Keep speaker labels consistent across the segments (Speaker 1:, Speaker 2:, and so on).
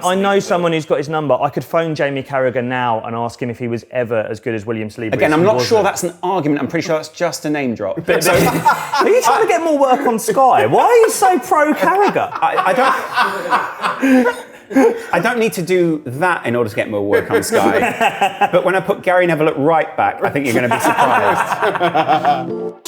Speaker 1: I know someone who's got his number. I could phone Jamie Carragher now and ask him if he was ever as good as William Saliba.
Speaker 2: Again, I'm not sure that's an argument. I'm pretty sure that's just a name drop.
Speaker 1: Are you trying to get more work on Sky? Why are you so pro Carragher?
Speaker 2: I don't need to do that in order to get more work on Sky. But when I put Gary Neville at right back, I think you're going to be surprised.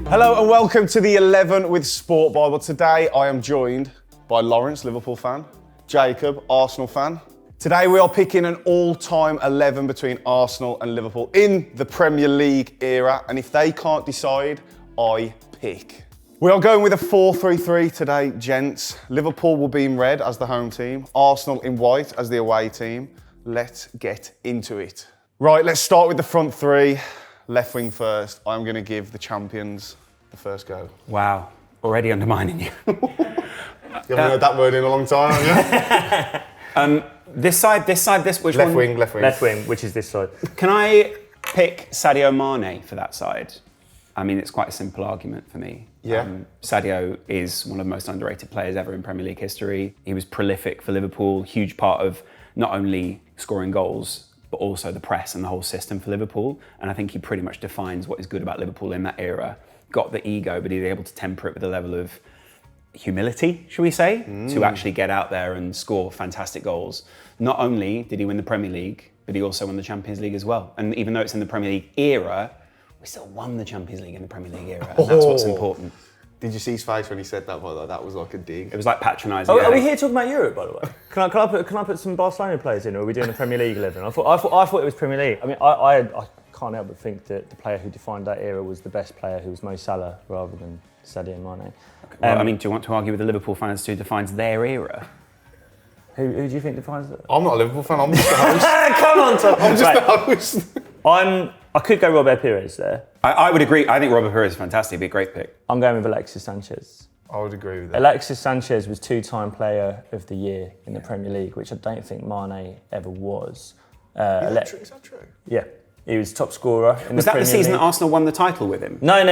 Speaker 3: Hello and welcome to the 11 with SPORTbible. Today I am joined by Laurence, Liverpool fan, Jacob, Arsenal fan. Today we are picking an all-time 11 between Arsenal and Liverpool in the Premier League era, and if they can't decide, I pick. We are going with a 4-3-3 today, gents. Liverpool will be in red as the home team, Arsenal in white as the away team. Let's get into it. Right, let's start with the front three. Left wing first. I'm going to give the champions the first go.
Speaker 2: Wow, already undermining you.
Speaker 3: You haven't heard that word in a long time, have you?
Speaker 2: This side, which
Speaker 3: left
Speaker 2: one?
Speaker 3: Wing, left wing.
Speaker 1: Left wing, which is this side.
Speaker 2: Can I pick Sadio Mané for that side? I mean, it's quite a simple argument for me.
Speaker 3: Yeah.
Speaker 2: Sadio is one of the most underrated players ever in Premier League history. He was prolific for Liverpool, huge part of not only scoring goals, but also the press and the whole system for Liverpool. And I think he pretty much defines what is good about Liverpool in that era. Got the ego, but he's able to temper it with a level of humility, shall we say, to actually get out there and score fantastic goals. Not only did he win the Premier League, but he also won the Champions League as well. And even though it's in the Premier League era, we still won the Champions League in the Premier League era, and that's what's important.
Speaker 3: Did you see his face when he said that? By the way? That was like a dig.
Speaker 2: It was like patronising.
Speaker 1: Are we here talking about Europe, by the way? Can I put some Barcelona players in, or are we doing the Premier League 11? I thought it was Premier League. I mean, I can't help but think that the player who defined that era was the best player, who was Mo Salah, rather than Sadio Mané.
Speaker 2: Okay. Well, I mean, do you want to argue with the Liverpool fans who defines their era?
Speaker 1: Who do you think defines it?
Speaker 3: I'm not a Liverpool fan, I'm just the host.
Speaker 1: Come on, Tom.
Speaker 3: I'm just the host.
Speaker 1: I could go Robert Pires there.
Speaker 2: I would agree. I think Robert Pires is fantastic. It'd be a great pick.
Speaker 1: I'm going with Alexis Sanchez.
Speaker 3: I would agree with that.
Speaker 1: Alexis Sanchez was two-time player of the year in the Premier League, which I don't think Mané ever was.
Speaker 3: Is that true?
Speaker 1: Yeah. He was top scorer in
Speaker 2: Was
Speaker 1: the
Speaker 2: that
Speaker 1: Premier
Speaker 2: the season
Speaker 1: League.
Speaker 2: that Arsenal won the title with him?
Speaker 1: No. He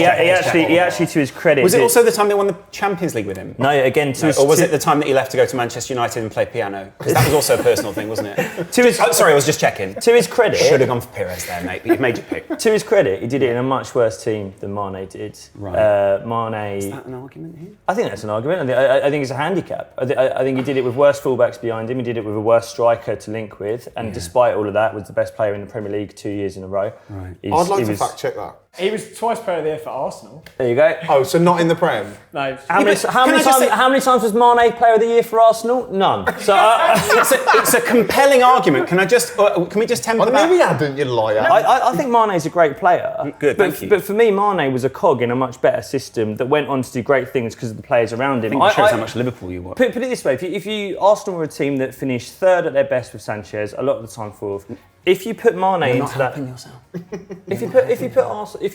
Speaker 1: actually, to his credit...
Speaker 2: Was it also the time they won the Champions League with him?
Speaker 1: No, again...
Speaker 2: Or was it the time that he left to go to Manchester United and play piano? Because that was also a personal thing, wasn't it? Sorry, I was just checking.
Speaker 1: To his credit...
Speaker 2: Should have gone for Pires there, mate. You've made your pick.
Speaker 1: To his credit, he did it in a much worse team than Mané did.
Speaker 2: Right.
Speaker 1: Mané...
Speaker 2: Is that an argument here?
Speaker 1: I think that's an argument. I think it's a handicap. I think he did it with worse fullbacks behind him. He did it with a worse striker to link with. And despite all of that, was the best player in the Premier League 2 years in a row.
Speaker 2: Right.
Speaker 3: I'd like to fact check that.
Speaker 4: He was twice player of the year for Arsenal.
Speaker 1: There you go.
Speaker 3: Oh, so not in the Prem?
Speaker 4: No.
Speaker 1: How many times was Mané player of the year for Arsenal? None. So
Speaker 2: it's a compelling argument. Can we just temper that?
Speaker 3: Maybe I didn't, you liar.
Speaker 1: I think Mané's a great player.
Speaker 2: Good, thank you.
Speaker 1: But for me, Mané was a cog in a much better system that went on to do great things because of the players around him.
Speaker 2: I think it shows how much Liverpool you watch.
Speaker 1: Put it this way: if Arsenal were a team that finished third at their best with Sanchez, a lot of the time fourth. If you put Mané into that, if you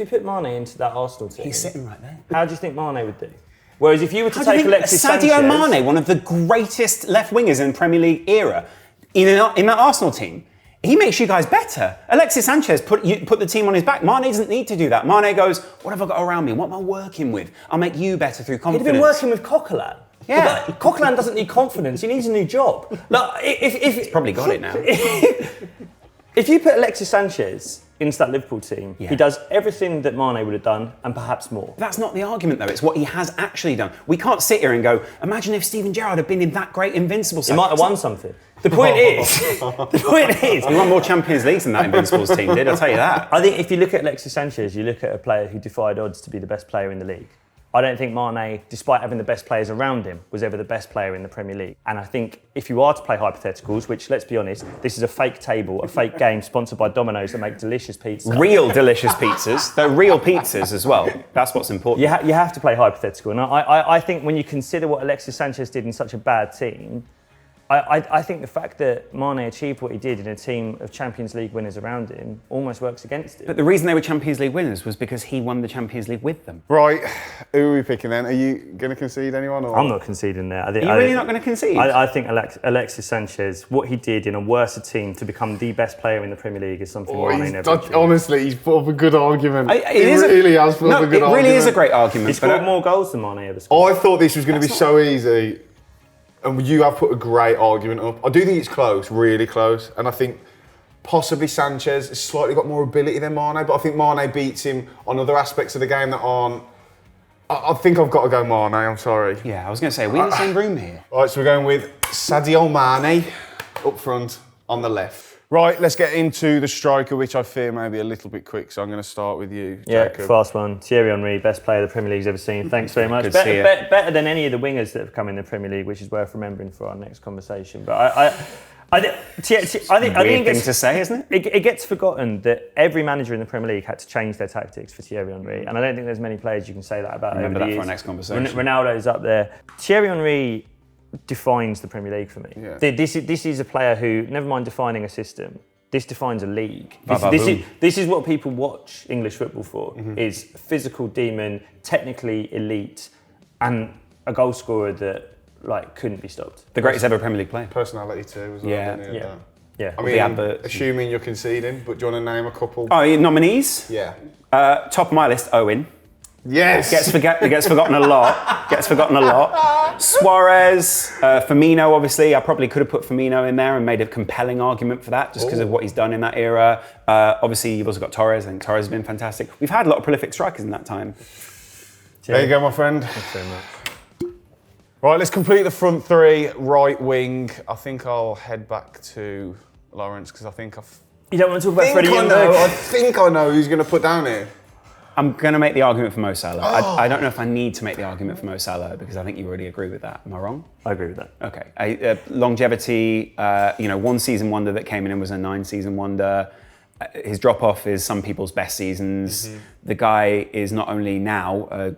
Speaker 1: put Mané into that Arsenal team,
Speaker 2: he's sitting right there.
Speaker 1: How do you think Mané would do? Whereas if you were to take Alexis Sanchez,
Speaker 2: Sadio Mané, one of the greatest left wingers in the Premier League era, in that Arsenal team, he makes you guys better. Alexis Sanchez put the team on his back. Mané doesn't need to do that. Mané goes, what have I got around me? What am I working with? I'll make you better through confidence.
Speaker 1: He'd been working with Coquelin.
Speaker 2: Yeah.
Speaker 1: But Coquelin doesn't need confidence. He needs a new job.
Speaker 2: He's probably got it now.
Speaker 1: If you put Alexis Sanchez into that Liverpool team,
Speaker 2: Yeah.
Speaker 1: he does everything that Mané would have done and perhaps more.
Speaker 2: That's not the argument, though. It's what he has actually done. We can't sit here and go, imagine if Steven Gerrard had been in that great Invincibles side.
Speaker 1: He might have won something. The point is,
Speaker 2: he won more Champions Leagues than that Invincibles team did, I'll tell you that.
Speaker 1: I think if you look at Alexis Sanchez, you look at a player who defied odds to be the best player in the league. I don't think Mané, despite having the best players around him, was ever the best player in the Premier League. And I think if you are to play hypotheticals, which, let's be honest, this is a fake table, a fake game sponsored by Domino's that make delicious pizza.
Speaker 2: Real delicious pizzas. They're real pizzas as well. That's what's important.
Speaker 1: You have to play hypothetical. And I think when you consider what Alexis Sanchez did in such a bad team, I think the fact that Mane achieved what he did in a team of Champions League winners around him almost works against it.
Speaker 2: But the reason they were Champions League winners was because he won the Champions League with them.
Speaker 3: Right, who are we picking then? Are you going to concede anyone? Or?
Speaker 1: I'm not conceding there.
Speaker 2: Are you really not going to concede?
Speaker 1: I think Alexis Sanchez, what he did in a worse team to become the best player in the Premier League is something Mane never achieved.
Speaker 3: Honestly, he's put up a good argument.
Speaker 2: It really has put up a good argument. It really is a great argument.
Speaker 1: He scored more goals than Mane ever scored.
Speaker 3: I thought this was going to be so easy. And you have put a great argument up. I do think it's close, really close. And I think possibly Sanchez has slightly got more ability than Mane, but I think Mane beats him on other aspects of the game that aren't. I think I've got to go Mane, I'm sorry.
Speaker 2: Yeah, I was going to say, we're in the same room here.
Speaker 3: All right, so we're going with Sadio Mane up front on the left. Right, let's get into the striker, which I fear may be a little bit quick. So I'm going to start with you, Jacob.
Speaker 1: Yeah, fast one. Thierry Henry, best player the Premier League's ever seen. Thanks very much. Better than any of the wingers that have come in the Premier League, which is worth remembering for our next conversation. But I think
Speaker 2: weird thing to say, isn't it?
Speaker 1: It gets forgotten that every manager in the Premier League had to change their tactics for Thierry Henry, and I don't think there's many players you can say that about.
Speaker 2: Remember
Speaker 1: over the
Speaker 2: that
Speaker 1: years.
Speaker 2: for our next conversation.
Speaker 1: Ronaldo's up there. Thierry Henry defines the Premier League for me.
Speaker 3: Yeah.
Speaker 1: This is a player who, never mind defining a system, this defines a league. This is what people watch English football for, is physical demon, technically elite, and a goal scorer that couldn't be stopped.
Speaker 2: The greatest ever Premier League player.
Speaker 3: Personality too, as well.
Speaker 1: Yeah.
Speaker 3: I mean, assuming you're conceding, but do you want to name a couple?
Speaker 2: Oh, nominees?
Speaker 3: Yeah.
Speaker 2: Top of my list, Owen.
Speaker 3: Yes.
Speaker 2: Gets forgotten a lot. Suarez, Firmino, obviously. I probably could have put Firmino in there and made a compelling argument for that just because of what he's done in that era. Obviously, you've also got Torres. I think Torres has been fantastic. We've had a lot of prolific strikers in that time.
Speaker 3: There you go, my friend.
Speaker 1: Thanks very much.
Speaker 3: Right, let's complete the front three. Right wing. I think I'll head back to Laurence because I think
Speaker 1: You don't want to talk about Freddie Young?
Speaker 3: I think I know who's going to put down here.
Speaker 2: I'm going to make the argument for Mo Salah. I don't know if I need to make the argument for Mo Salah because I think you already agree with that. Am I wrong?
Speaker 1: I agree with that.
Speaker 2: Okay. Longevity, one season wonder that came in and was a 9-season wonder. His drop-off is some people's best seasons. The guy is not only now a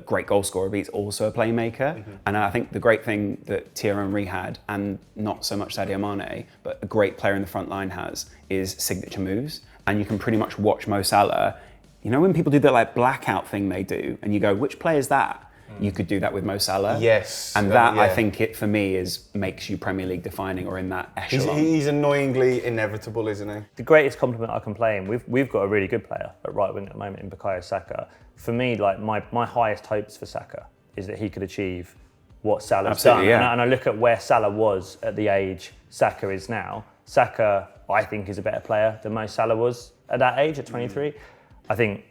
Speaker 2: great goal scorer, but he's also a playmaker. And I think the great thing that Thierry Henry had, and not so much Sadio Mane, but a great player in the front line has, is signature moves. And you can pretty much watch Mo Salah. You know when people do that blackout thing they do, and you go, which player is that? You could do that with Mo Salah.
Speaker 3: Yes.
Speaker 2: And that, I think, for me, makes you Premier League defining or in that echelon.
Speaker 3: He's annoyingly inevitable, isn't he?
Speaker 1: The greatest compliment I can play him, we've got a really good player at right wing at the moment in Bukayo Saka. For me, my highest hopes for Saka is that he could achieve what Salah's done.
Speaker 2: Yeah.
Speaker 1: And I look at where Salah was at the age Saka is now. Saka, I think, is a better player than Mo Salah was at that age, at 23. I think,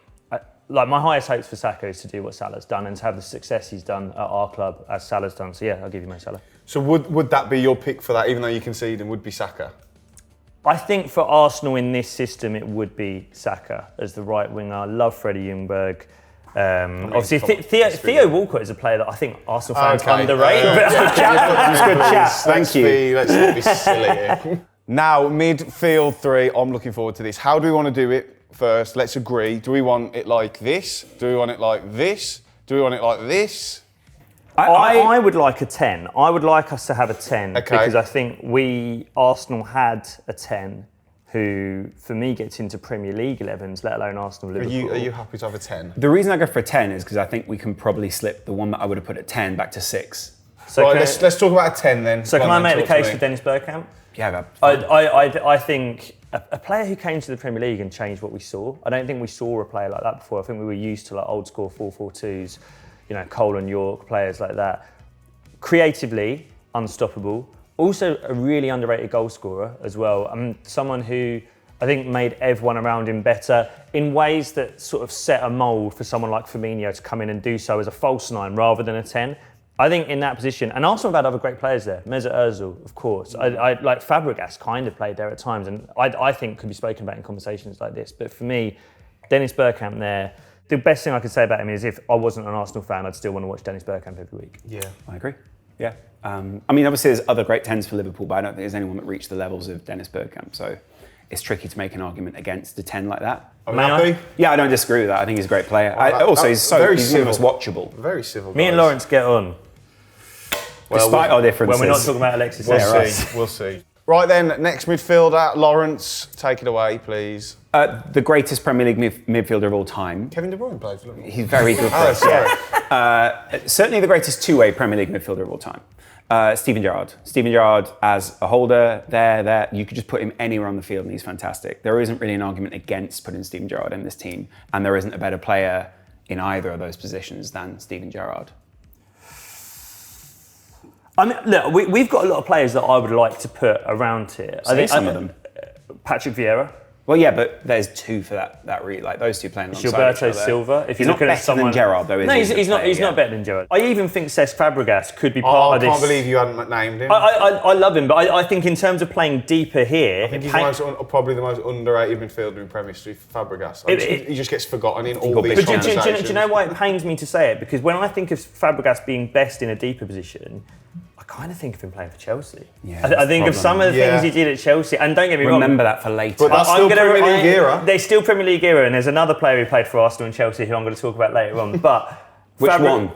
Speaker 1: my highest hopes for Saka is to do what Salah's done and to have the success he's done at our club as Salah's done. So yeah, I'll give you Mo Salah.
Speaker 3: So would that be your pick for that, even though you concede, and would be Saka?
Speaker 1: I think for Arsenal in this system, it would be Saka as the right winger. I love Freddie Ljungberg. Obviously, Theo Walcott is a player that I think Arsenal fans underrate. But good chat.
Speaker 2: Thank you.
Speaker 3: Let's not be silly here. Now, midfield three. I'm looking forward to this. How do we want to do it? First, let's agree. Do we want it like this? Do we want it like this? Do we want it like this?
Speaker 1: I would like a 10. I would like us to have a 10 because I think Arsenal had a 10 who, for me, gets into Premier League 11s, let alone Arsenal, Liverpool.
Speaker 3: Are you happy to have a 10?
Speaker 2: The reason I go for a 10 is because I think we can probably slip the one that I would have put at 10 back to 6.
Speaker 3: So right, let's talk about a 10 then.
Speaker 1: So can I make the case for Dennis Bergkamp?
Speaker 2: Yeah,
Speaker 1: I think a player who came to the Premier League and changed what we saw. I don't think we saw a player like that before. I think we were used to old school 4-4-2s, Cole and York, players like that. Creatively, unstoppable. Also a really underrated goal scorer as well. Someone who I think made everyone around him better in ways that sort of set a mould for someone like Firmino to come in and do so as a false 9 rather than a 10. I think in that position, and Arsenal have had other great players there. Mesut Ozil, of course. I like Fabregas kind of played there at times, and I think could be spoken about in conversations like this. But for me, Dennis Bergkamp there, the best thing I could say about him is if I wasn't an Arsenal fan, I'd still want to watch Dennis Bergkamp every week.
Speaker 3: Yeah,
Speaker 2: I agree. Yeah. Obviously there's other great 10s for Liverpool, but I don't think there's anyone that reached the levels of Dennis Bergkamp. So it's tricky to make an argument against a 10 like that.
Speaker 3: Are we happy?
Speaker 2: Yeah, I don't disagree with that. I think he's a great player. He's almost watchable.
Speaker 3: Very civil.
Speaker 1: Me and Laurence get on.
Speaker 2: Despite our differences.
Speaker 1: When we're not talking about Alexis Sanchez.
Speaker 3: We'll see. Right then, next midfielder, Laurence, take it away, please.
Speaker 2: The greatest Premier League midfielder of all time.
Speaker 3: Kevin De Bruyne plays for Liverpool.
Speaker 2: He's very good for us.
Speaker 3: Sorry.
Speaker 2: Certainly the greatest two-way Premier League midfielder of all time. Steven Gerrard. Steven Gerrard as a holder, there. You could just put him anywhere on the field and he's fantastic. There isn't really an argument against putting Steven Gerrard in this team, and there isn't a better player in either of those positions than Steven Gerrard.
Speaker 1: I mean, look, we've got a lot of players that I would like to put around here.
Speaker 2: I think some of them.
Speaker 1: Patrick Vieira.
Speaker 2: Well, yeah, but there's two for that like those two playing alongside each
Speaker 1: Gilberto
Speaker 2: other.
Speaker 1: Silva. If
Speaker 2: He's
Speaker 1: you're
Speaker 2: not
Speaker 1: looking
Speaker 2: better
Speaker 1: at someone,
Speaker 2: than Gerrard, though.
Speaker 1: No, he's not better than Gerrard. I even think Cesc Fabregas could be part of this.
Speaker 3: I can't believe you hadn't named him.
Speaker 1: I love him, but I think in terms of playing deeper here,
Speaker 3: I think he's probably the most underrated midfielder in Premier League, Fabregas. He just gets forgotten in all these conversations.
Speaker 1: Do you know why it pains me to say it? Because when I think of Fabregas being best in a deeper position, I kind of think of him playing for Chelsea.
Speaker 2: Yeah,
Speaker 1: I think of some of the things he did at Chelsea, and don't get me wrong.
Speaker 2: Remember that for later.
Speaker 3: But that's still Premier League era.
Speaker 1: They're still Premier League era, and there's another player who played for Arsenal and Chelsea who I'm going to talk about later on. But
Speaker 2: which one?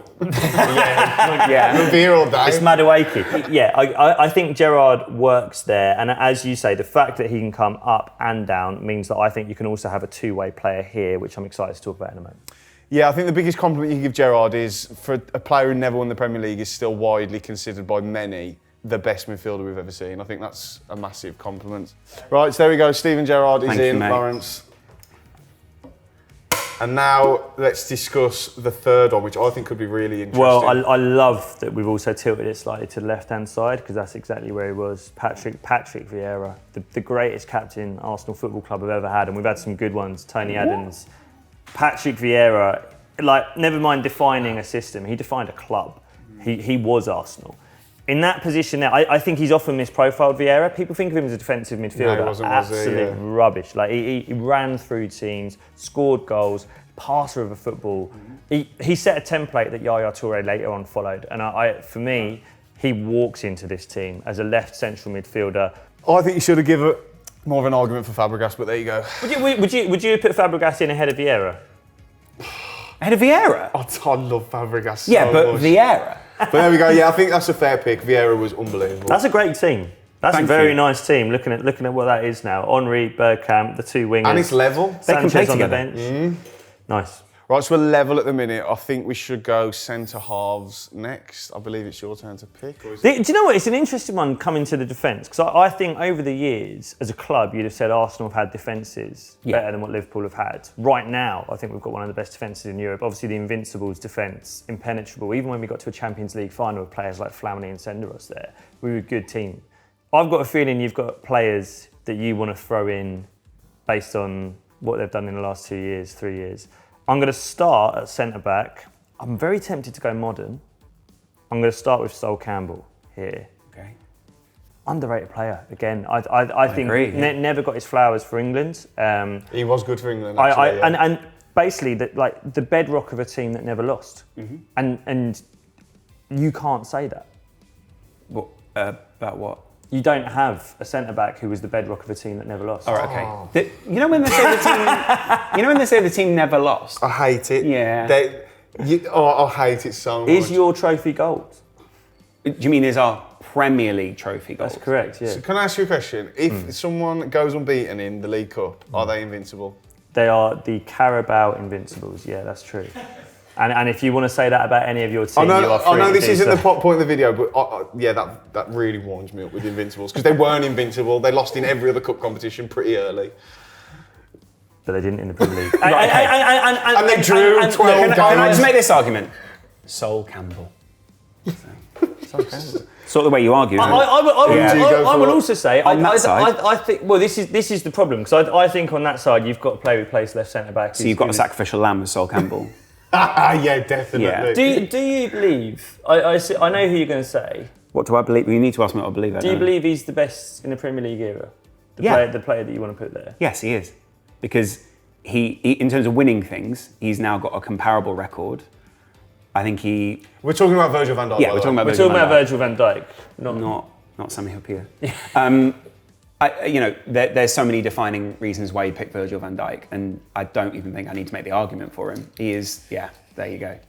Speaker 3: Beer all day.
Speaker 1: It's Madueke. Yeah, I think Gerrard works there, and as you say, the fact that he can come up and down means that I think you can also have a two-way player here, which I'm excited to talk about in a moment.
Speaker 3: Yeah, I think the biggest compliment you can give Gerrard is for a player who never won the Premier League is still widely considered by many the best midfielder we've ever seen. I think that's a massive compliment. Right, so there we go. Steven Gerrard is in, Laurence. And now let's discuss the third one, which I think could be really interesting.
Speaker 1: Well, I love that we've also tilted it slightly to the left-hand side because that's exactly where he was. Patrick Vieira, the greatest captain Arsenal Football Club have ever had, and we've had some good ones. Tony Adams. Patrick Vieira, never mind defining a system, he defined a club. He was Arsenal. In that position now, I think he's often misprofiled, Vieira. People think of him as a defensive midfielder.
Speaker 3: No, he wasn't,
Speaker 1: absolute rubbish. He ran through teams, scored goals, passer of a football. He set a template that Yaya Toure later on followed. And for me, he walks into this team as a left central midfielder.
Speaker 3: I think you should have given more of an argument for Fabregas, but there you go.
Speaker 1: Would you put Fabregas in ahead of Vieira?
Speaker 2: Ahead of Vieira?
Speaker 3: I love Fabregas so
Speaker 2: much. Vieira.
Speaker 3: But there we go. Yeah, I think that's a fair pick. Vieira was unbelievable.
Speaker 1: That's a great team. That's a very nice team. Looking at what that is now. Henry, Bergkamp, the two wingers.
Speaker 3: And it's level.
Speaker 1: They can play on the bench. Nice.
Speaker 3: Right, so we're level at the minute. I think we should go centre halves next. I believe it's your turn to pick. Or
Speaker 1: Do you know what? It's an interesting one coming to the defence because I think over the years, as a club, you'd have said Arsenal have had defences better than what Liverpool have had. Right now, I think we've got one of the best defences in Europe. Obviously, the Invincibles defence, impenetrable. Even when we got to a Champions League final with players like Flamini and Senderos there, we were a good team. I've got a feeling you've got players that you want to throw in based on what they've done in the last 2 years, 3 years. I'm going to start at centre-back. I'm very tempted to go modern. I'm going to start with Sol Campbell here.
Speaker 2: Okay.
Speaker 1: Underrated player, again. I think
Speaker 2: agree,
Speaker 1: never got his flowers for England.
Speaker 3: He was good for England, actually.
Speaker 1: And basically, the bedrock of a team that never lost. And you can't say that.
Speaker 2: What, about what?
Speaker 1: You don't have a centre-back who was the bedrock of a team that never lost.
Speaker 2: All right, okay. You know when they say the team... You know when they say the team never lost?
Speaker 3: I hate it.
Speaker 2: Yeah.
Speaker 3: I hate it so much.
Speaker 1: Is your trophy gold?
Speaker 2: Do you mean is our Premier League trophy gold?
Speaker 1: That's correct, yeah.
Speaker 3: So can I ask you a question? If someone goes unbeaten in the League Cup, are they invincible?
Speaker 1: They are the Carabao Invincibles, yeah, that's true. And if you want to say that about any of your team,
Speaker 3: I
Speaker 1: you are free
Speaker 3: know
Speaker 1: to
Speaker 3: this
Speaker 1: do
Speaker 3: isn't
Speaker 1: so.
Speaker 3: the point of the video, but that really warms me up with the Invincibles because they weren't invincible. They lost in every other cup competition pretty early.
Speaker 1: But they didn't in the Premier League.
Speaker 3: And they drew 12 games.
Speaker 2: Can I just make this argument? Sol Campbell.
Speaker 1: Sol Campbell.
Speaker 2: Sort of the way you argue.
Speaker 1: I would also say,
Speaker 2: On that side?
Speaker 1: I think, well, this is the problem because I think on that side you've got to play replace left centre back.
Speaker 2: So you've got a sacrificial lamb with Sol Campbell.
Speaker 3: Yeah, definitely.
Speaker 2: Yeah.
Speaker 1: Do you believe? I know who you're going to say.
Speaker 2: What do I believe? You need to ask me what I believe.
Speaker 1: Do you believe he's the best in the Premier League era? The player that you want to put there.
Speaker 2: Yes, he is, because he in terms of winning things, he's now got a comparable record. I think he.
Speaker 3: We're talking about Virgil van Dijk.
Speaker 2: Yeah, we're talking about
Speaker 1: Virgil van Dijk,
Speaker 2: not Sami Hyypiä. There's so many defining reasons why you pick Virgil van Dijk, and I don't even think I need to make the argument for him. He is, there you go.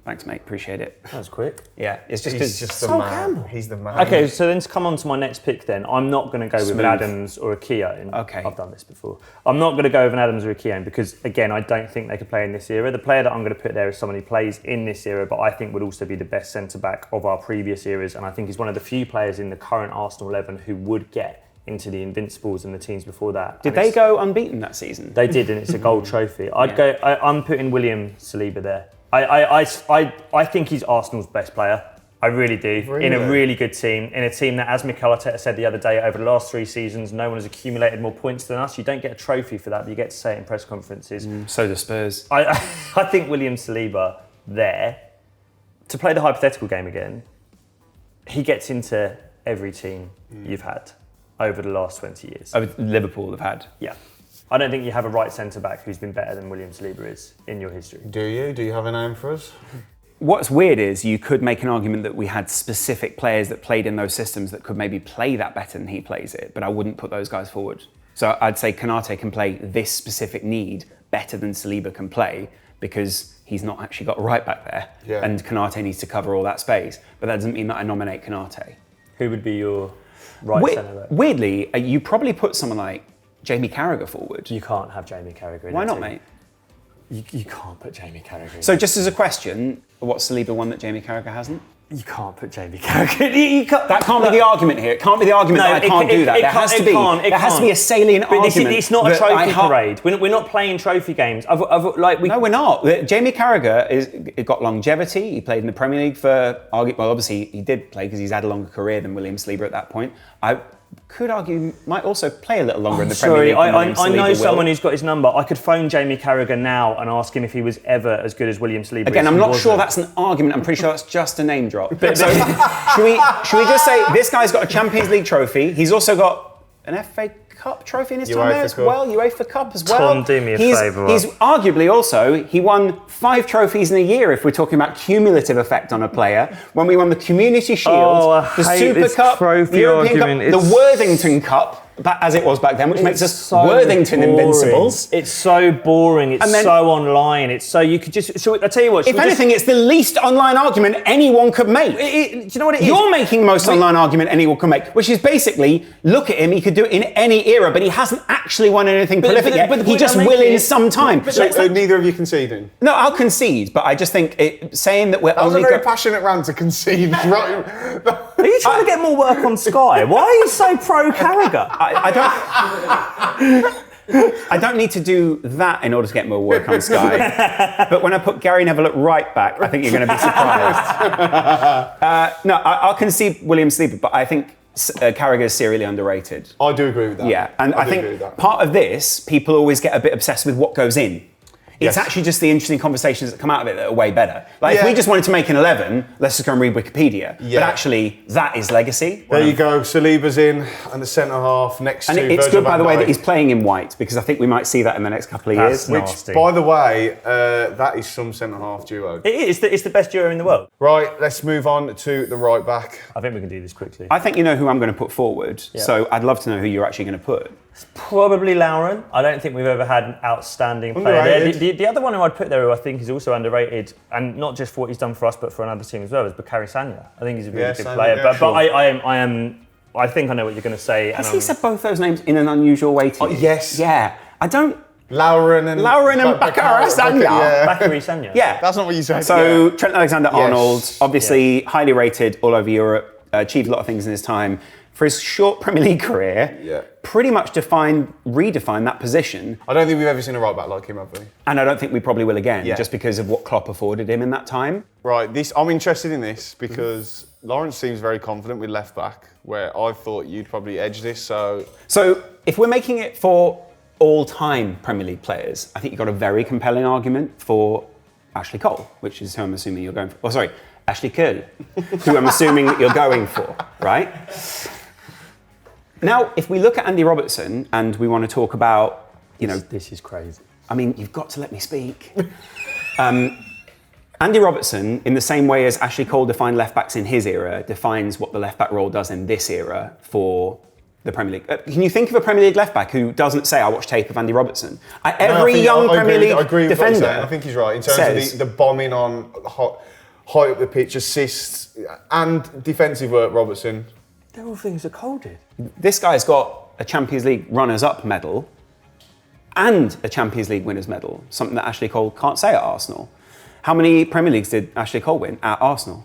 Speaker 2: Thanks, mate. Appreciate it.
Speaker 1: That was quick.
Speaker 2: Yeah, it's just
Speaker 3: He's
Speaker 2: because
Speaker 3: just the man. He's the man.
Speaker 1: Okay, so then to come on to my next pick then, I'm not going to go with an
Speaker 2: Smooth.
Speaker 1: Adams or a Keown.
Speaker 2: Okay.
Speaker 1: I've done this before. I'm not going to go with an Adams or a Keown because, again, I don't think they could play in this era. The player that I'm going to put there is someone who plays in this era, but I think would also be the best centre-back of our previous eras, and I think he's one of the few players in the current Arsenal 11 who would get into the Invincibles and the teams before that.
Speaker 2: Did they go unbeaten that season?
Speaker 1: They did, and it's a gold trophy. I'm putting William Saliba there. I think he's Arsenal's best player. I really do.
Speaker 3: Really?
Speaker 1: In a really good team. In a team that, as Mikel Arteta said the other day, over the last 3 seasons, no one has accumulated more points than us. You don't get a trophy for that, but you get to say it in press conferences.
Speaker 2: So do Spurs.
Speaker 1: I think William Saliba there, to play the hypothetical game again, he gets into every team you've had over the last 20 years.
Speaker 2: Liverpool have had.
Speaker 1: Yeah. I don't think you have a right centre-back who's been better than William Saliba is in your history.
Speaker 3: Do you? Do you have a name for us?
Speaker 2: What's weird is you could make an argument that we had specific players that played in those systems that could maybe play that better than he plays it, but I wouldn't put those guys forward. So I'd say Konate can play this specific need better than Saliba can play because he's not actually got a right back there.
Speaker 3: Yeah.
Speaker 2: And Konate needs to cover all that space. But that doesn't mean that I nominate Konate.
Speaker 1: Who would be your right centre-back?
Speaker 2: Weirdly, you probably put someone like Jamie Carragher forward.
Speaker 1: You can't have Jamie Carragher in
Speaker 2: Why
Speaker 1: the
Speaker 2: not,
Speaker 1: team.
Speaker 2: mate?
Speaker 1: You can't put Jamie Carragher in.
Speaker 2: So just as a question, what's Saliba one that Jamie Carragher hasn't?
Speaker 1: You can't put Jamie Carragher in.
Speaker 2: That can't be the argument here. It can't be the argument that I can't do that. There has to be a salient argument.
Speaker 1: It's not a
Speaker 2: that
Speaker 1: trophy parade. We're not playing trophy games.
Speaker 2: No, we're not. Jamie Carragher got longevity. He played in the Premier League for, well, obviously he did play because he's had a longer career than William Saliba at that point. I could argue might also play a little longer in the Premier League.
Speaker 1: I know someone who's got his number. I could phone Jamie Carragher now and ask him if he was ever as good as William Saliba.
Speaker 2: Again, I'm not sure that's an argument. I'm pretty sure that's just a name drop. So should we just say this guy's got a Champions League trophy? He's also got an FA Cup trophy in his time there as well. UEFA Cup as well.
Speaker 1: Tom, do me a favour.
Speaker 2: He's arguably also, he won 5 trophies in a year if we're talking about cumulative effect on a player. When we won the Community Shield, the Super Cup, the European Cup, the Worthington Cup, as it was back then, which makes us
Speaker 1: so
Speaker 2: Worthington
Speaker 1: boring.
Speaker 2: Invincibles.
Speaker 1: It's so boring. It's so online. It's so you could just. I tell you what.
Speaker 2: If anything, it's the least online argument anyone could make.
Speaker 1: Do you know what it is?
Speaker 2: You're making the most online argument anyone can make, which is basically, look at him, he could do it in any era, but he hasn't actually won anything prolific yet. He just will in some time.
Speaker 3: So neither of you conceding?
Speaker 2: No, I'll concede, but I just think saying that we're
Speaker 3: That was
Speaker 2: only...
Speaker 3: a very passionate rant to concede. Right?
Speaker 1: Are you trying to get more work on Sky? Why are you so pro Carragher?
Speaker 2: I don't need to do that in order to get more work on Sky. But when I put Gary Neville at right back, I think you're going to be surprised. I'll concede William Saliba, but I think Carragher is serially underrated.
Speaker 3: I do agree with that.
Speaker 2: Yeah, and I think part of this, people always get a bit obsessed with what goes in. It's actually just the interesting conversations that come out of it that are way better. Like if we just wanted to make an 11, let's just go and read Wikipedia. Yeah. But actually, that is legacy.
Speaker 3: There you go. Saliba's in and the centre half next to Virgil.
Speaker 2: And it's good, by the way, that he's playing in white because I think we might see that in the next couple of years.
Speaker 3: Which, by the way, that is some centre half duo.
Speaker 1: It is. It's the best duo in the world.
Speaker 3: Right, let's move on to the right back.
Speaker 1: I think we can do this quickly.
Speaker 2: I think you know who I'm going to put forward. Yeah. So I'd love to know who you're actually going to put.
Speaker 1: It's probably Laurent. I don't think we've ever had an outstanding player there. The other one who I'd put there who I think is also underrated, and not just for what he's done for us, but for another team as well, is Bukayo Saka. I think he's a really good player. I think I know what you're going to say.
Speaker 2: Has he said both those names in an unusual way to you?
Speaker 3: Yes.
Speaker 2: Yeah. I don't...
Speaker 3: Laurent and
Speaker 2: Bukayo Saka.
Speaker 1: Bukayo Saka.
Speaker 2: Yeah.
Speaker 3: That's not what you said.
Speaker 2: So Trent Alexander-Arnold, obviously highly rated all over Europe, achieved a lot of things in his time. For his short Premier League career, pretty much redefined that position.
Speaker 3: I don't think we've ever seen a right back like him, have we?
Speaker 2: And I don't think we probably will again, just because of what Klopp afforded him in that time.
Speaker 3: Right, I'm interested in this because Laurence seems very confident with left back, where I thought you'd probably edge this. So
Speaker 2: if we're making it for all-time Premier League players, I think you've got a very compelling argument for Ashley Cole, which is who I'm assuming you're going for. Oh, sorry, Ashley Cole, who I'm assuming that you're going for, right? Now, if we look at Andy Robertson and we want to talk about,
Speaker 1: This is crazy.
Speaker 2: I mean, you've got to let me speak. Andy Robertson, in the same way as Ashley Cole defined left-backs in his era, defines what the left-back role does in this era for the Premier League. Can you think of a Premier League left back who doesn't say, I watch tape of Andy Robertson?
Speaker 3: I
Speaker 2: Every
Speaker 3: think-
Speaker 2: young
Speaker 3: I
Speaker 2: Premier
Speaker 3: agree-
Speaker 2: League
Speaker 3: I agree with what you're
Speaker 2: defender.
Speaker 3: saying. I think he's right in terms
Speaker 2: says-
Speaker 3: of the bombing on high up the pitch, assists, and defensive work. Robertson.
Speaker 1: They're all things that Cole did.
Speaker 2: This guy's got a Champions League runners-up medal and a Champions League winners medal, something that Ashley Cole can't say at Arsenal. How many Premier Leagues did Ashley Cole win at Arsenal?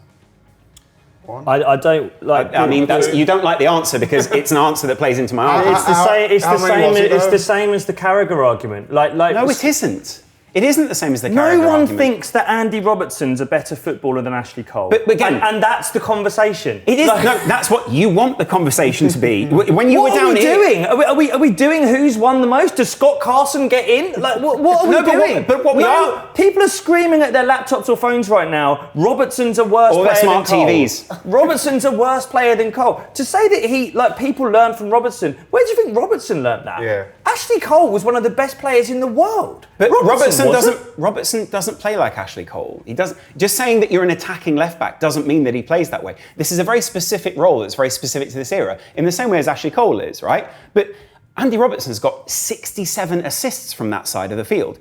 Speaker 1: I don't like.
Speaker 2: I mean, you don't like the answer because it's an answer that plays into my argument.
Speaker 1: It's the same. It's
Speaker 3: how
Speaker 1: the
Speaker 3: many
Speaker 1: same.
Speaker 3: was it,
Speaker 1: It's
Speaker 3: though?
Speaker 1: the same as the Carragher argument. Like.
Speaker 2: No, it isn't. It isn't the same as the
Speaker 1: No
Speaker 2: Carragher
Speaker 1: one
Speaker 2: argument.
Speaker 1: thinks that Andy Robertson's a better footballer than Ashley Cole.
Speaker 2: But again-
Speaker 1: and that's the conversation.
Speaker 2: It is.
Speaker 1: Like,
Speaker 2: No, that's what you want the conversation to be. When you
Speaker 1: what
Speaker 2: were
Speaker 1: are
Speaker 2: down
Speaker 1: we
Speaker 2: here,
Speaker 1: doing? Are we doing who's won the most? Does Scott Carson get in? Like, what are we
Speaker 2: No, but
Speaker 1: doing?
Speaker 2: what we are-
Speaker 1: People are screaming at their laptops or phones right now. Robertson's a worse
Speaker 2: Or
Speaker 1: player
Speaker 2: their smart
Speaker 1: than Cole.
Speaker 2: TVs.
Speaker 1: Robertson's a worse player than Cole. To say that people learn from Robertson, where do you think Robertson learnt that?
Speaker 3: Yeah.
Speaker 1: Ashley Cole was one of the best players in the world.
Speaker 2: But Robertson
Speaker 1: wasn't.
Speaker 2: doesn't play like Ashley Cole. He doesn't. Just saying that you're an attacking left back doesn't mean that he plays that way. This is a very specific role that's very specific to this era, in the same way as Ashley Cole is, right? But Andy Robertson's got 67 assists from that side of the field.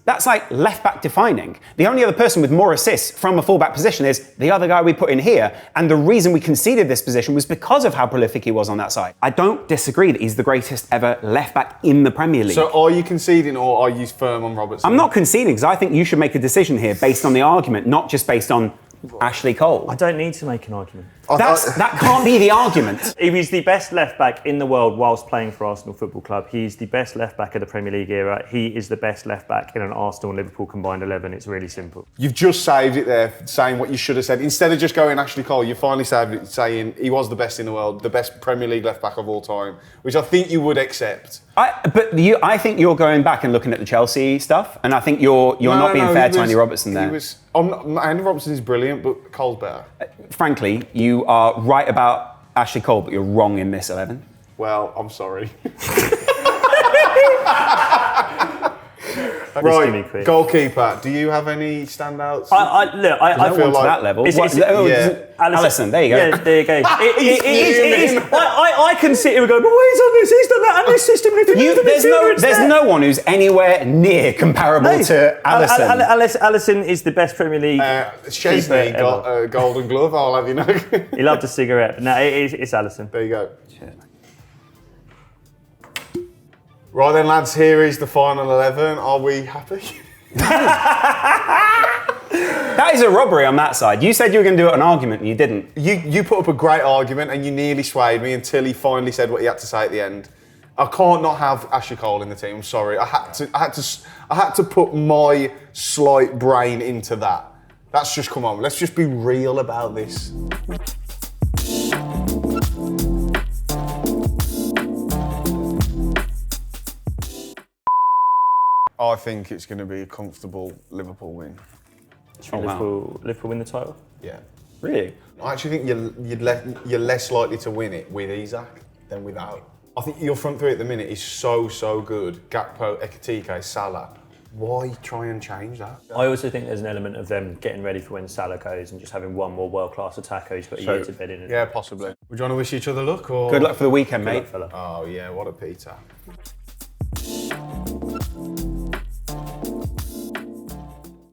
Speaker 2: That's like left back defining. The only other person with more assists from a fullback position is the other guy we put in here. And the reason we conceded this position was because of how prolific he was on that side. I don't disagree that he's the greatest ever left back in the Premier League.
Speaker 3: So are you conceding or are you firm on Robertson?
Speaker 2: I'm not conceding because I think you should make a decision here based on the argument, not just based on Ashley Cole.
Speaker 1: I don't need to make an argument.
Speaker 2: That can't be the argument.
Speaker 1: He was the best left back in the world whilst playing for Arsenal Football Club. He's the best left back of the Premier League era. He is the best left back in an Arsenal and Liverpool combined 11. It's really simple.
Speaker 3: You've just saved it there, saying what you should have said. Instead of just going Ashley Cole, you finally saved it, saying he was the best in the world, the best Premier League left back of all time, which I think you would accept.
Speaker 2: I think you're going back and looking at the Chelsea stuff, and I think you're not being fair to Andy Robertson there.
Speaker 3: Andy Robertson is brilliant, but Cole's better.
Speaker 2: Frankly, you are right about Ashley Cole, but you're wrong in this 11.
Speaker 3: Well, I'm sorry.
Speaker 1: Give me
Speaker 3: Right,
Speaker 1: quick.
Speaker 3: goalkeeper. Do you have any standouts?
Speaker 1: I
Speaker 2: I feel
Speaker 3: like-
Speaker 2: to that level.
Speaker 3: yeah.
Speaker 2: Allison, there you go.
Speaker 1: Yeah, there you go. It is. I can sit here and go, but he's done this, he's done that, and this system. And if you
Speaker 2: There's no one who's anywhere near comparable to Allison.
Speaker 1: Allison is the best Premier League.
Speaker 3: Chesney
Speaker 1: keeper
Speaker 3: got
Speaker 1: ever.
Speaker 3: a golden glove, I'll have you know.
Speaker 1: He loved a cigarette. No, it's Allison.
Speaker 3: There you go. Right then, lads, here is the final 11. Are we happy?
Speaker 2: That is a robbery on that side. You said you were going to do it an argument and you didn't.
Speaker 3: You put up a great argument and you nearly swayed me until he finally said what he had to say at the end. I can't not have Ashley Cole in the team. I'm sorry. I had to put my slight brain into that. That's just, come on, let's just be real about this. I think it's going to be a comfortable Liverpool win.
Speaker 1: Liverpool win the title.
Speaker 3: Yeah.
Speaker 2: Really?
Speaker 3: I actually think you're less likely to win it with Isak than without. I think your front three at the minute is so good. Gakpo, Ekitike, Salah. Why try and change that?
Speaker 1: I also think there's an element of them getting ready for when Salah goes and just having one more world-class attacker who's got a year to bed in.
Speaker 3: Yeah, possibly. Would you want to wish each other luck? Or?
Speaker 2: Good luck for the weekend,
Speaker 1: Good
Speaker 2: mate.
Speaker 1: luck, fella.
Speaker 3: Oh yeah, what a Peter.